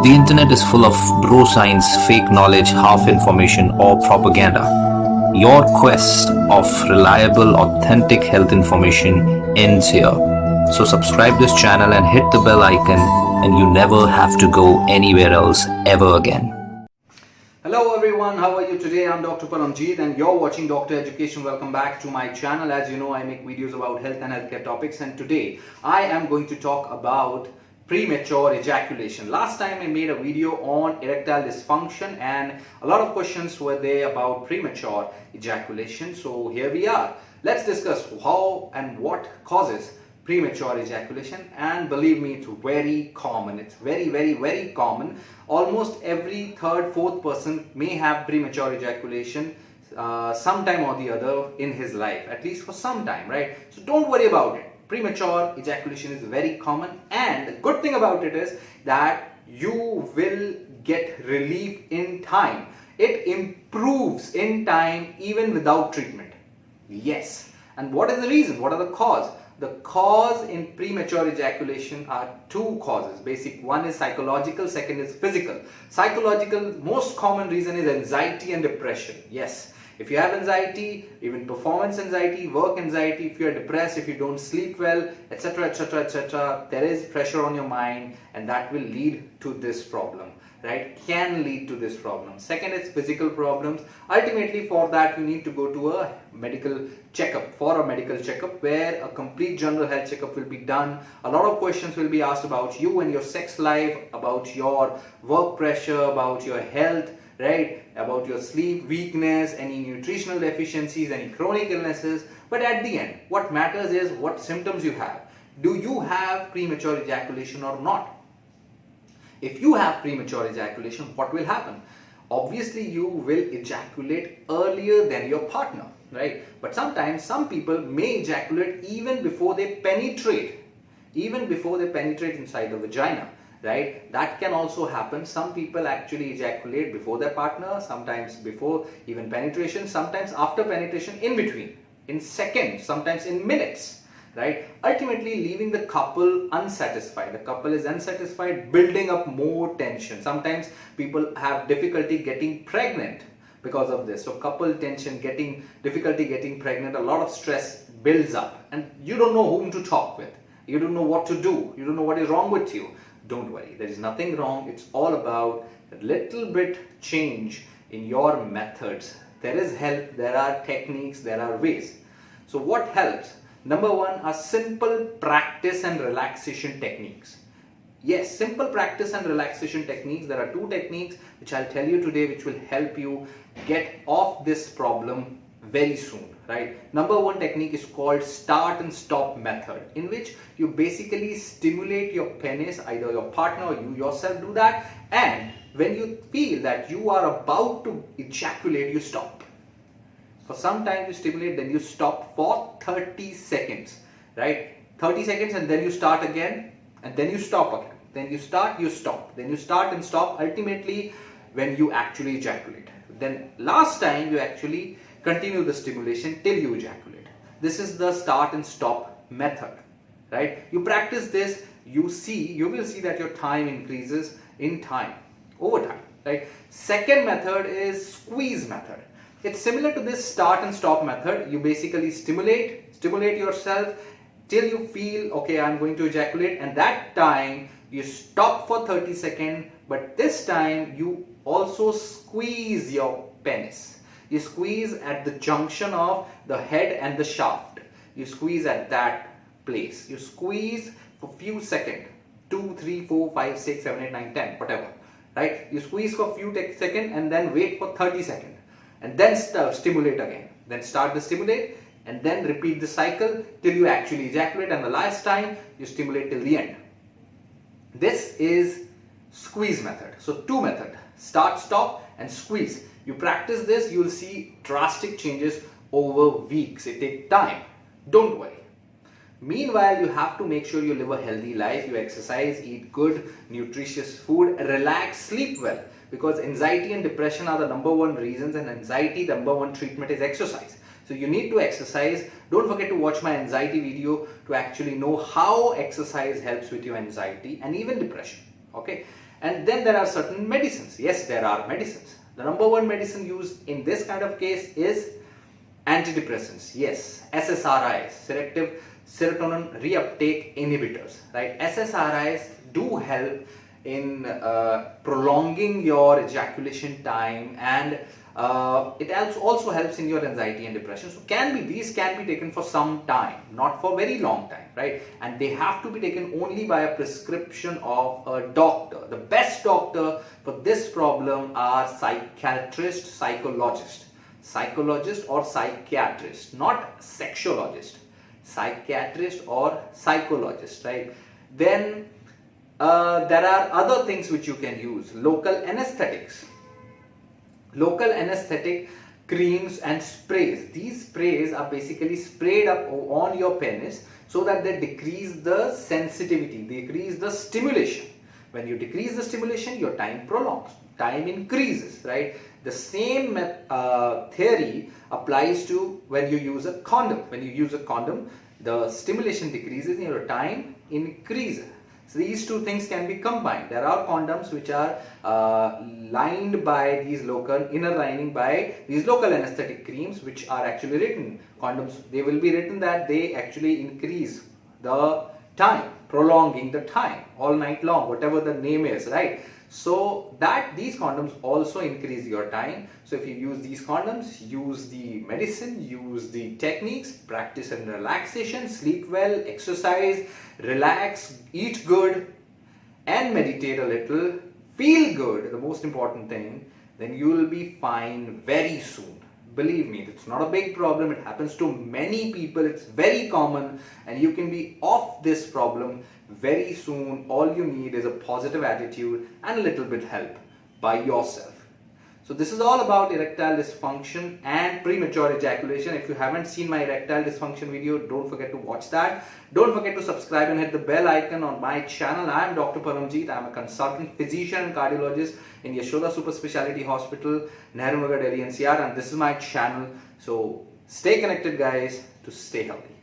The internet is full of bro science, fake knowledge, half information, or propaganda. Your quest of reliable, authentic health information ends here. So subscribe this channel and hit the bell icon, and you never have to go anywhere else ever again. Hello everyone, how are you today? I'm Dr. Paramjeet and you're watching Doctor Education. Welcome back to my channel. As you know, I make videos about health and healthcare topics, and today I am going to talk about premature ejaculation. Last time I made a video on erectile dysfunction and a lot of questions were there about premature ejaculation. So here we are. Let's discuss how and what causes premature ejaculation, and believe me, it's very common. It's very common. Almost every third, fourth person may have premature ejaculation sometime or the other in his life, at least for some time, right? So don't worry about it. Premature ejaculation is very common, and the good thing about it is that you will get relief in time. It improves in time even without treatment. Yes. And what is the reason? What are the cause? The cause in premature ejaculation are two causes. Basic one is psychological, second is physical. Psychological, most common reason is anxiety and depression. Yes. If you have anxiety, even performance anxiety, work anxiety, if you are depressed, if you don't sleep well, etc., there is pressure on your mind, and that will lead to this problem, right? Can lead to this problem. Second is physical problems. Ultimately, for that you need to go to a medical checkup, where a complete general health checkup will be done. A lot of questions will be asked about you and your sex life, about your work pressure, about your health, right, about your sleep, weakness, any nutritional deficiencies, any chronic illnesses. But at the end, what matters is what symptoms you have. Do you have premature ejaculation or not? If you have premature ejaculation, what will happen? Obviously, you will ejaculate earlier than your partner, right? But sometimes some people may ejaculate even before they penetrate inside the vagina, right? That can also happen. Some people actually ejaculate before their partner, sometimes before even penetration, sometimes after penetration, in between, in seconds, sometimes in minutes, right? Ultimately leaving the couple unsatisfied. The couple is unsatisfied, building up more tension. Sometimes people have difficulty getting pregnant because of this. So couple tension, difficulty getting pregnant, a lot of stress builds up, and you don't know whom to talk with. You don't know what to do. You don't know what is wrong with you. Don't worry, there is nothing wrong. It's all about a little bit change in your methods. There is help, there are techniques, there are ways. So what helps? Number one are simple practice and relaxation techniques. Yes, simple practice and relaxation techniques. There are two techniques which I'll tell you today, which will help you get off this problem very soon, right? Number one technique is called start and stop method, in which you basically stimulate your penis, either your partner or you yourself do that, and when you feel that you are about to ejaculate, you stop. For some time you stimulate, then you stop for 30 seconds, right? 30 seconds, and then you start again, and then you stop again. Then you start, you stop. Then you start and stop, ultimately when you actually ejaculate. Then last time you actually continue the stimulation till you ejaculate. This is the start and stop method, right? You practice this, you will see that your time increases in time, over time, right? Second method is squeeze method. It's similar to this start and stop method. You basically stimulate yourself till you feel, okay, I'm going to ejaculate, and that time you stop for 30 seconds, but this time you also squeeze your penis. You squeeze at the junction of the head and the shaft. You squeeze at that place. You squeeze for few seconds, 2, 3, 4, 5, 6, 7, 8, 9, 10, whatever, right? You squeeze for few seconds and then wait for 30 seconds. And then stimulate again. Then start the stimulate and then repeat the cycle till you actually ejaculate, and the last time you stimulate till the end. This is squeeze method. So two methods, start, stop and squeeze. You practice this, you will see drastic changes over weeks. It takes time. Don't worry. Meanwhile, you have to make sure you live a healthy life, you exercise, eat good, nutritious food, relax, sleep well. Because anxiety and depression are the number one reasons, and anxiety, the number one treatment is exercise. So you need to exercise. Don't forget to watch my anxiety video to actually know how exercise helps with your anxiety and even depression. Okay. And then there are certain medicines. Yes, there are medicines. The number one medicine used in this kind of case is antidepressants. Yes, SSRIs, selective serotonin reuptake inhibitors, right? SSRIs do help in prolonging your ejaculation time, and it also helps in your anxiety and depression. So these can be taken for some time, not for very long time, right? And they have to be taken only by a prescription of a doctor. The best doctor for this problem are psychiatrist, psychologist or psychiatrist, not sexologist. Psychiatrist or psychologist, right? Then there are other things which you can use. Local anesthetics, local anesthetic creams and sprays. These sprays are basically sprayed up on your penis so that they decrease the sensitivity, decrease the stimulation. When you decrease the stimulation, your time prolongs, time increases, right? The same theory applies to when you use a condom. When you use a condom, the stimulation decreases and your time increases. So these two things can be combined. There are condoms which are lined by these inner lining by these local anesthetic creams, which are actually written. Condoms, they will be written that they actually increase the time, prolonging the time all night long, whatever the name is, right? So that these condoms also increase your time. So if you use these condoms, use the medicine, use the techniques, practice and relaxation, sleep well, exercise, relax, eat good, and meditate a little, feel good, the most important thing, then you will be fine very soon. Believe me, it's not a big problem. It happens to many people. It's very common, and you can be off this problem very soon. All you need is a positive attitude and a little bit help by yourself. So this is all about erectile dysfunction and premature ejaculation. If you haven't seen my erectile dysfunction video, don't forget to watch that. Don't forget to subscribe and hit the bell icon on my channel. I am Dr. Paramjeet. I am a consultant physician and cardiologist in Yashoda Super Speciality Hospital, Nehru Nagar, Delhi NCR, and this is my channel. So stay connected, guys, to stay healthy.